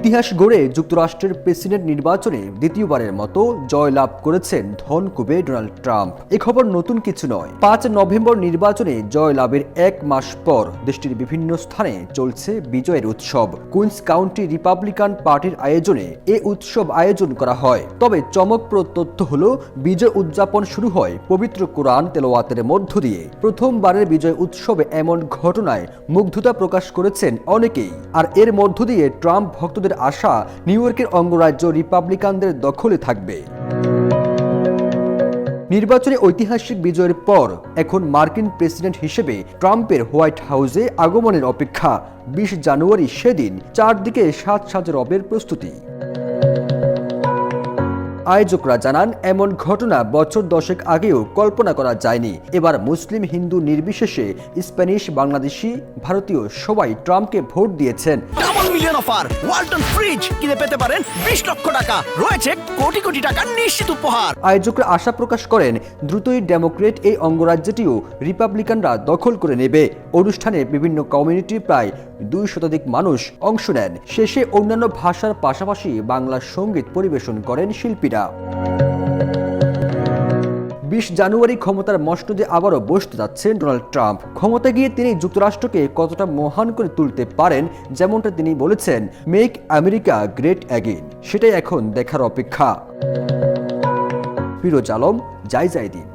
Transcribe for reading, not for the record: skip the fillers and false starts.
ইতিহাস গড়ে যুক্তরাষ্ট্রের প্রেসিডেন্ট নির্বাচনে দ্বিতীয়বারের মতো জয়লাভ করেছেন ধনকুবে ডোনাল্ড ট্রাম্প। এ খবর নতুন কিছু নয়। ৫ নভেম্বর নির্বাচনে জয়লাভের এক মাস পর দেশটির বিভিন্ন স্থানে চলছে বিজয়ের উৎসব। কুইন্স কাউন্টি রিপাবলিকান পার্টির আয়োজনে এ উৎসব আয়োজন করা হয়। তবে চমকপ্রদ তথ্য হলো, বিজয় উদযাপন শুরু হয় পবিত্র কোরআন তেলাওয়াতের মধ্য দিয়ে। প্রথমবারের বিজয় উৎসবে এমন ঘটনায় মুগ্ধতা প্রকাশ করেছেন অনেকেই। আর এর মধ্য দিয়ে ট্রাম্প ভক্তদের আশা, নিউ ইয়র্কের অঙ্গরাজ্য রিপাবলিকানদের দখলে থাকবে। নির্বাচনে ঐতিহাসিক বিজয়ের পর এখন মার্কিন প্রেসিডেন্ট হিসেবে ট্রাম্পের হোয়াইট হাউসে আগমনের অপেক্ষা। ২০ জানুয়ারি সেদিন চারদিকে সাজে রবের প্রস্তুতি। আয়োজকরা জানান, এমন ঘটনা বছর দশেক আগেও কল্পনা করা যায়নি। এবার মুসলিম হিন্দু নির্বিশেষে স্প্যানিশ, বাংলাদেশি, ভারতীয় সবাই ট্রাম্পকে ভোট দিয়েছেন। Double million offer, Walton fridge কিনে পেতে পারেন ২০ লক্ষ টাকা, রয়েছে কোটি কোটি টাকার নিশ্চিত উপহার। আয়োজকরা আশা প্রকাশ করেন, দ্রুতই ডেমোক্রেট এই অঙ্গরাজ্যটিও রিপাবলিকানরা দখল করে নেবে। অনুষ্ঠানে বিভিন্ন কমিউনিটির প্রায় ২ শতাধিক মানুষ অংশ নেন। শেষে অন্যান্য ভাষার পাশাপাশি বাংলা সঙ্গীত পরিবেশন করেন শিল্পীরা। ২০ জানুয়ারি ক্ষমতার মসনদে আবারও বসতে যাচ্ছেন ডোনাল্ড ট্রাম্প। ক্ষমতা গিয়ে তিনি যুক্তরাষ্ট্রকে কতটা মহান করে তুলতে পারেন, যেমনটা তিনি বলেছেন, মেক আমেরিকা গ্রেট অ্যাগেন, সেটাই এখন দেখার অপেক্ষা। ফিরোজ আলম, জায়জায়দিন।